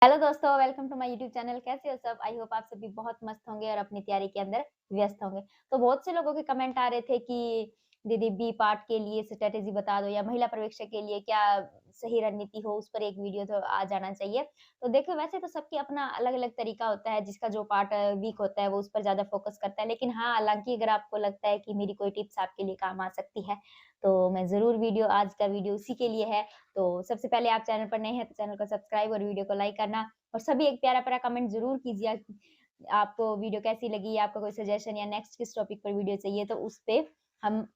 Hello दोस्तों, welcome to my YouTube channel. कैसे हो सब? आई होप आप सभी बहुत मस्त होंगे और अपनी तैयारी के अंदर व्यस्त होंगे। तो बहुत से लोगों के कमेंट आ रहे थे कि दीदी बी पार्ट के लिए स्ट्रैटेजी बता दो या महिला पर्यवेक्षक के लिए क्या सही रणनीति हो, उस पर एक वीडियो तो आ जाना चाहिए। तो देखो, वैसे तो सबकी अपना अलग-अलग तरीका होता है, जिसका जो पार्ट वीक होता है वो उस पर ज़्यादा फोकस करता है। लेकिन हाँ, हालाँकि अगर आपको लगता है कि मेरी कोई टिप्स आपके लिए काम आ सकती है, तो मैं ज़रूर आज का वीडियो उसी के लिए है। तो सबसे पहले आप चैनल पर नए हैं तो चैनल को सब्सक्राइब और वीडियो को लाइक करना और सभी एक प्यारा-प्यारा कमेंट ज़रूर कीजिए। आपको वीडियो कैसी लगी? आपका कोई सजेशन या नेक्स्ट किस टॉपिक पर वीडियो चाहिए तो उस पे हम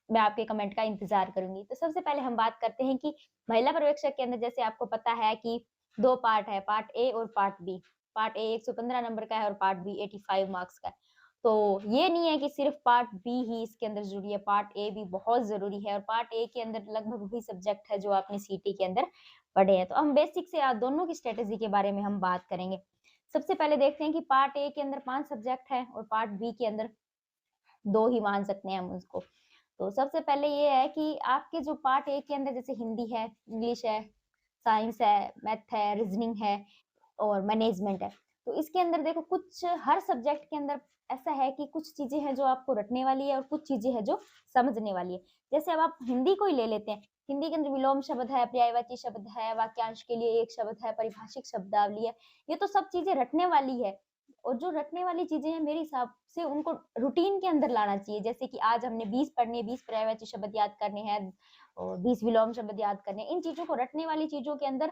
मैं आपके कमेंट का इंतज़ार करूँगी। तो सबसे पहले हम बात करते हैं कि महिला पर्यवेक्षक के अंदर जैसे आपको पता है कि 2 पार्ट है, पार्ट ए और part B. Part A 115 number का है और पार्ट बी 85 मार्क्स का है। तो ये नहीं है कि सिर्फ़ पार्ट बी ही इसके अंदर ज़रूरी है, पार्ट ए भी बहुत ज़रूरी है और पार्ट ए के अंदर लगभग वही सब्जेक्ट है जो आपने सीटी के अंदर पढ़े हैं। तो हम बेसिक से दोनों की स्ट्रैटेजी के बारे में हम बात करेंगे। सबसे पहले देखते हैं कि पार्ट ए के अंदर 5 सब्जेक्ट हैं और पार्ट बी के अंदर 2 ही मान सकते हैं हम उसको। तो सबसे पहले ये है कि आपके जो पार्ट ए के अंदर जैसे हिंदी है, इंग्लिश है, साइंस है, मैथ है, रीज़निंग है और मैनेजमेंट है। तो इसके अंदर देखो कुछ हर सब्जेक्ट के अंदर ऐसा है कि कुछ चीज़ें हैं जो आपको रटने वाली है और कुछ चीज़ें हैं जो समझने वाली है। जैसे अब आप हिंदी को ही ले लेते हैं। हिंदी के अंदर विलोम शब्द है, पर्यायवाची शब्द है, वाक्यांश के लिए एक शब्द है, पारिभाषिक शब्दावली है। ये तो सब चीज़ें रटने वाली है और जो रटने वाली चीज़ें हैं मेरे हिसाब से उनको रूटीन के अंदर लाना चाहिए। जैसे कि आज हमने 20 पढ़ने हैं, 20 पर्यायवाची शब्द याद करने हैं और 20 विलोम शब्द याद करने हैं। इन चीज़ों को रटने वाली चीज़ों के अंदर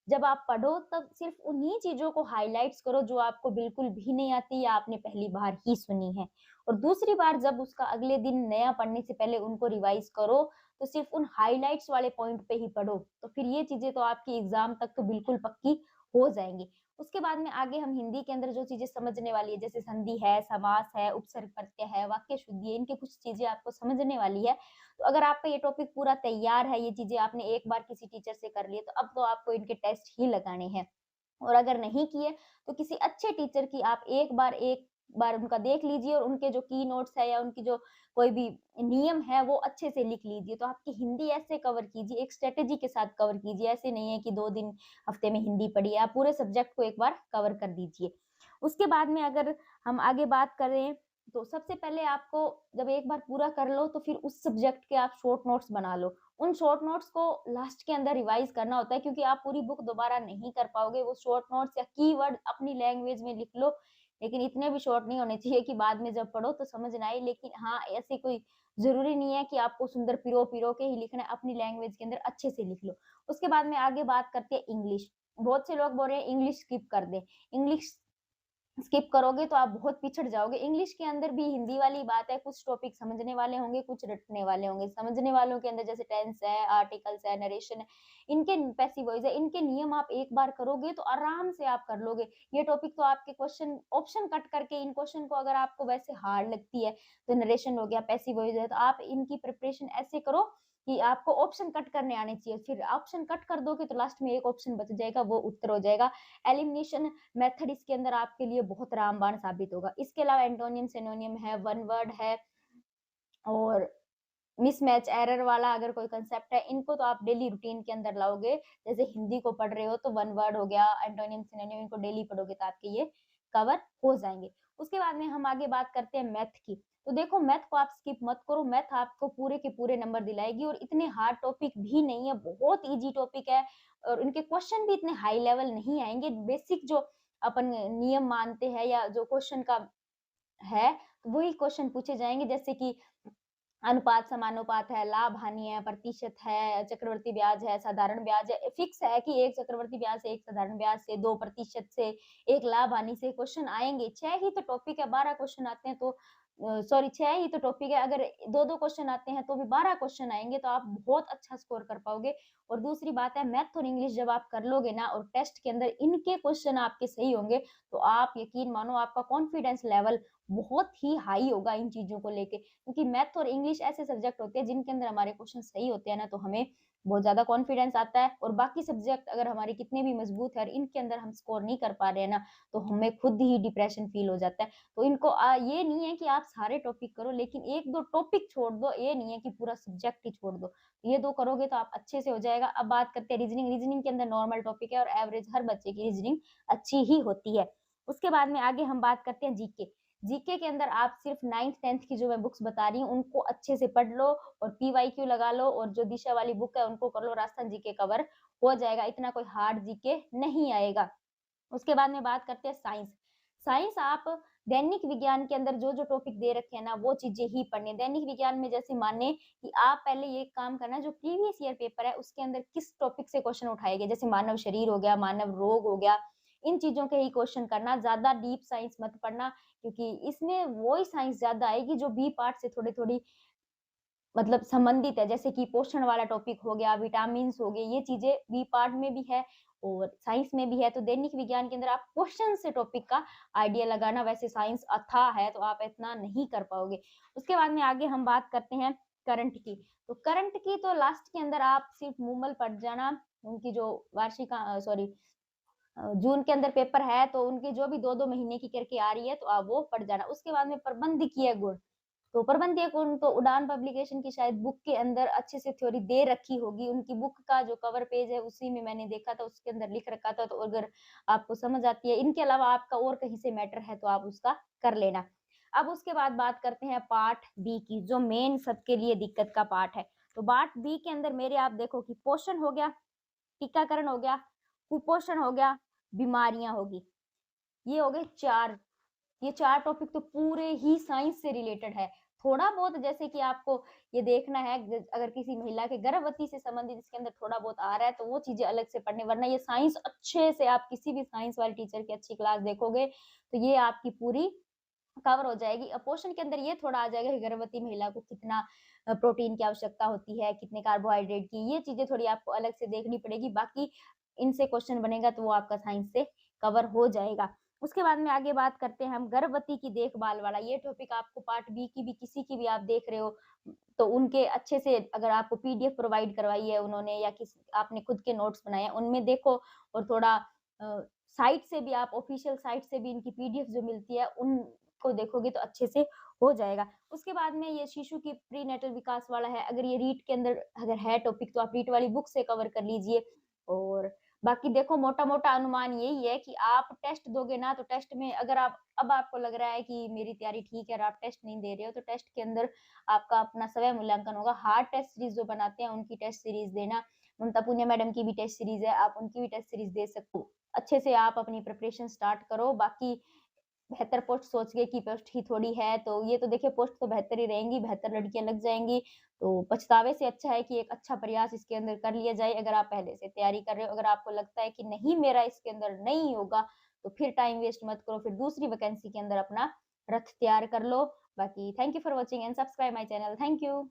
जब आप पढ़ो तब सिर्फ़ उन्हीं चीज़ों को हाइलाइट्स करो जो आपको बिल्कुल भी नहीं आती या आपने पहली बार ही सुनी है। और दूसरी बार जब उसका अगले दिन नया पढ़ने से पहले उनको रिवाइज़ करो, तो सिर्फ़ उन हाइलाइट्स वाले पॉइंट पे ही पढ़ो। तो फिर ये चीज़ें तो आपकी एग्ज़ाम तक तो बिल्कुल पक्की हो जाएँगी। उसके बाद में आगे हम हिंदी के अंदर जो चीज़ें समझने वाली है, जैसे संधि है, समास है, उपसर्ग प्रत्यय है, वाक्य शुद्धि है, इनकी कुछ चीज़ें आपको समझने वाली है। तो अगर आपका ये टॉपिक पूरा तैयार है, ये चीज़ें आपने एक बार किसी टीचर से कर ली है, तो अब तो आपको इनके टेस्ट ही लगाने हैं। और अगर नहीं किए, तो किसी अच्छे टीचर की आप एक बार उनका देख लीजिए और उनके जो की नोट्स है या उनकी जो कोई भी नियम है, वो अच्छे से लिख लीजिए। तो आपकी हिंदी ऐसे कवर कीजिए, एक स्ट्रैटेजी के साथ कवर कीजिए। ऐसे नहीं है कि 2 दिन हफ्ते में हिंदी पढ़ी है, आप पूरे सब्जेक्ट को एक बार कवर कर दीजिए। उसके बाद में अगर हम आगे बात करें तो सबसे पहले आपको जब एक बार पूरा कर लो तो फिर उस सब्जेक्ट के आप शॉर्ट नोट्स बना लो। उन शॉर्ट नोट्स को लास्ट के अंदर रिवाइज़ करना होता है क्योंकि आप पूरी बुक दोबारा नहीं कर पाओगे। वो शॉर्ट नोट्स या कीवर्ड अपनी लैंग्वेज में लिख लो, लेकिन इतने भी शॉर्ट नहीं होने चाहिए कि बाद में जब पढ़ो तो समझ ना आए। लेकिन हाँ, ऐसे कोई ज़रूरी नहीं है कि आपको सुंदर पिरो-पिरो के ही लिखना है, अपनी लैंग्वेज के अंदर अच्छे से लिख लो। उसके बाद में आगे बात करते हैं इंग्लिश। बहुत से लोग बोल रहे हैं इंग्लिश स्किप कर दें। इंग्लिश स्किप करोगे तो आप बहुत पिछड़ जाओगे। इंग्लिश के अंदर भी हिंदी वाली बात है, कुछ टॉपिक समझने वाले होंगे, कुछ रटने वाले होंगे। समझने वालों के अंदर जैसे टेंस है, आर्टिकल्स है, नरेशन है, इनके पैसिव वॉइस है, इनके नियम आप एक बार करोगे तो आराम से आप कर लोगे। ये टॉपिक तो आपके क्वेश्चन ऑप्शन कट करके इन क्वेश्चन को अगर आपको वैसे हार्ड लगती है, तो नरेशन हो गया, पैसिव वॉइस है, तो आप इनकी प्रिपरेशन ऐसे करो कि आपको ऑप्शन कट करने आने चाहिए। फिर ऑप्शन कट कर दोगे तो लास्ट में एक ऑप्शन बच जाएगा, वो उत्तर हो जाएगा। एलिमिनेशन मेथड इसके अंदर आपके लिए बहुत रामबाण साबित होगा। इसके अलावा एंटोनियम, सिनोनियम है, वन वर्ड है और मिसमैच एरर वाला अगर कोई कांसेप्ट है, इनको तो आप डेली रूटीन के अंदर लाओगे। जैसे हिंदी को पढ़ रहे हो तो वन वर्ड हो गया, एंटोनियम, सिनोनिम इनको डेली पढ़ोगे तो आपके ये कवर हो जाएँगे। उसके बाद में हम आगे बात करते हैं मैथ की। तो देखो मैथ को आप स्किप मत करो, मैथ आपको पूरे के पूरे नंबर दिलाएगी और इतने हार्ड टॉपिक भी नहीं है, बहुत ईज़ी टॉपिक है और इनके क्वेश्चन भी इतने हाई लेवल नहीं आएँगे। बेसिक जो अपन नियम मानते हैं या जो क्वेश्चन का है, तो वही क्वेश्चन पूछे जाएँगे जैसे कि अनुपात, समानुपात है, लाभ-हानि है, प्रतिशत है, चक्रवृद्धि ब्याज है, साधारण ब्याज है। फिक्स है कि 1 चक्रवृद्धि ब्याज से, 1 साधारण ब्याज से, 2% से, 1 लाभ-हानि से क्वेश्चन आएँगे। 6 ही तो टॉपिक है, 12 क्वेश्चन आते हैं तो सॉरी 6 ही तो टॉपिक है, अगर 2-2 क्वेश्चन आते हैं तो भी 12 क्वेश्चन आएँगे, तो आप बहुत अच्छा स्कोर कर पाओगे। और दूसरी बात है मैथ और इंग्लिश जब आप कर लोगे ना और टेस्ट के अंदर इनके क्वेश्चन आपके सही होंगे, तो आप यकीन मानो आपका कॉन्फिडेंस लेवल बहुत ही हाई होगा इन चीज़ों को लेके। क्योंकि मैथ और इंग्लिश ऐसे सब्जेक्ट होते हैं जिनके अंदर हमारे क्वेश्चन सही होते हैं ना तो हमें बहुत ज़्यादा कॉन्फिडेंस आता है और बाकी सब्जेक्ट अगर हमारे कितने भी मजबूत है और इनके अंदर हम स्कोर नहीं कर पा रहे हैं ना, तो हमें खुद ही डिप्रेशन फील हो जाता है। तो इनको ये नहीं है कि आप सारे टॉपिक करो, लेकिन 1-2 टॉपिक छोड़ दो, ये नहीं है कि पूरा सब्जेक्ट ही छोड़ दो। ये 2 करोगे तो आप अच्छे से हो जाएगा। अब बात करते हैं रीज़निंग, रीज़निंग के अंदर नॉर्मल टॉपिक है और एवरेज हर बच्चे की रीज़निंग अच्छी ही होती है। उसके बाद में आगे हम बात करते हैं जीके। जीके के अंदर आप सिर्फ 9th-10th की जो मैं बुक्स बता रही हूँ, उनको अच्छे से पढ़ लो और पीवाईक्यू लगा लो और जो दिशा वाली बुक है उनको कर लो, राजस्थान जीके कवर हो जाएगा, इतना कोई हार्ड जीके नहीं आएगा। उसके बाद में बात करते हैं साइंस। साइंस आप दैनिक विज्ञान के अंदर जो-जो टॉपिक दे रखे हैं ना, वो चीज़ें ही पढ़नी है। दैनिक विज्ञान में जैसे माने कि आप पहले ये काम करना, जो प्रीवियस ईयर पेपर है, उसके अंदर किस टॉपिक से क्वेश्चन उठाए गए, जैसे मानव शरीर हो गया, मानव रोग हो गया, इन चीज़ों के ही क्वेश्चन करना, ज़्यादा डीप साइंस मत पढ़ना, क्योंकि इसमें वो ही साइंस ज़्यादा आएगी जो बी पार्ट से थोड़ी-थोड़ी मतलब संबंधित है, जैसे कि पोषण वाला टॉपिक हो गया, विटामिन्स हो गए, ये चीज़ें बी पार्ट में भी है और साइंस में भी है। तो दैनिक विज्ञान के अंदर आप क्वेश्चन से टॉपिक का आइडिया लगाना, वैसे साइंस अथाह है तो आप इतना नहीं कर पाओगे। उसके बाद में आगे हम बात करते हैं करंट की। तो करंट की तो लास्ट के अंदर आप सिर्फ मूमल पढ़ जाना, उनकी जो वार्षिक सॉरी जून के अंदर पेपर है तो उनकी जो भी 2-2 महीने की करके आ रही है तो आप वो पढ़ जाना। उसके बाद में प्रबंधकीय गुण, तो प्रबंधकीय गुण तो उड़ान पब्लिकेशन की शायद बुक के अंदर अच्छे से थ्योरी दे रखी होगी। उनकी बुक का जो कवर पेज है उसी में मैंने देखा था, उसके अंदर लिख रखा था, तो अगर आपको समझ आती है, इनके अलावा आपका और कहीं से मैटर है तो आप उसका कर लेना। अब उसके बाद बात करते हैं पार्ट बी की, जो मेन सबके लिए दिक्कत का पार्ट है। तो पार्ट बी के अंदर मेरे आप देखो कि पोषण हो गया, टीकाकरण हो गया, कुपोषण हो गया, बीमारियाँ होगी। ये हो गए 4, ये 4 टॉपिक तो पूरे ही साइंस से रिलेटेड है। थोड़ा बहुत जैसे कि आपको ये देखना है, अगर किसी महिला के गर्भवती से संबंधित इसके अंदर थोड़ा बहुत आ रहा है तो वो चीज़ें अलग से पढ़नी, वरना ये साइंस अच्छे से आप किसी भी साइंस वाले टीचर की अच्छी क्लास देखोगे, तो ये आपकी पूरी कवर हो जाएगी। पोषण के अंदर ये थोड़ा आ जाएगा कि गर्भवती महिला को कितना प्रोटीन की आवश्यकता होती है, कितने कार्बोहाइड्रेट की, ये चीज़ें थोड़ी आपको अलग से देखनी पड़ेगी। बाकी इनसे क्वेश्चन बनेगा तो वो आपका साइंस से कवर हो जाएगा। उसके बाद में आगे बात करते हैं हम गर्भवती की देखभाल वाला, ये टॉपिक आपको पार्ट बी की भी किसी की भी आप देख रहे हो, तो उनके अच्छे से अगर आपको पीडीएफ प्रोवाइड करवाई है उन्होंने या किसी आपने खुद के नोट्स बनाए हैं, उनमें देखो और थोड़ा साइट से भी आप ऑफिशियल साइट से भी इनकी पीडीएफ जो मिलती है उनको देखोगे तो अच्छे से हो जाएगा। उसके बाद में ये शिशु की प्रीनेटल विकास वाला है, अगर ये रीट के अंदर अगर है टॉपिक तो आप रीट वाली बुक से कवर कर लीजिए। और बाकी देखो मोटा-मोटा अनुमान यही है कि आप टेस्ट दोगे ना, तो टेस्ट में अगर आप अब आपको लग रहा है कि मेरी तैयारी ठीक है और आप टेस्ट नहीं दे रहे हो, तो टेस्ट के अंदर आपका अपना स्वयं मूल्यांकन होगा। हार्ड टेस्ट सीरीज़ जो बनाते हैं उनकी टेस्ट सीरीज़ देना, ममता पुनिया मैडम की भी टेस्ट सीरीज़ है, आप उनकी भी टेस्ट सीरीज़ दे सकते हो। अच्छे से आप अपनी प्रिपरेशन स्टार्ट करो, बाकी बेहतर पोस्ट सोच के कि पोस्ट ही थोड़ी है, तो ये तो देखिए पोस्ट तो बेहतर ही रहेंगी, बेहतर लड़कियाँ लग जाएँगी, तो पछतावे से अच्छा है कि एक अच्छा प्रयास इसके अंदर कर लिया जाए अगर आप पहले से तैयारी कर रहे हो। अगर आपको लगता है कि नहीं मेरा इसके अंदर नहीं होगा, तो फिर टाइम वेस्ट मत करो, फिर दूसरी वैकेंसी के अंदर अपना रथ तैयार कर लो। बाकी thank you for watching and subscribe my channel. Thank you.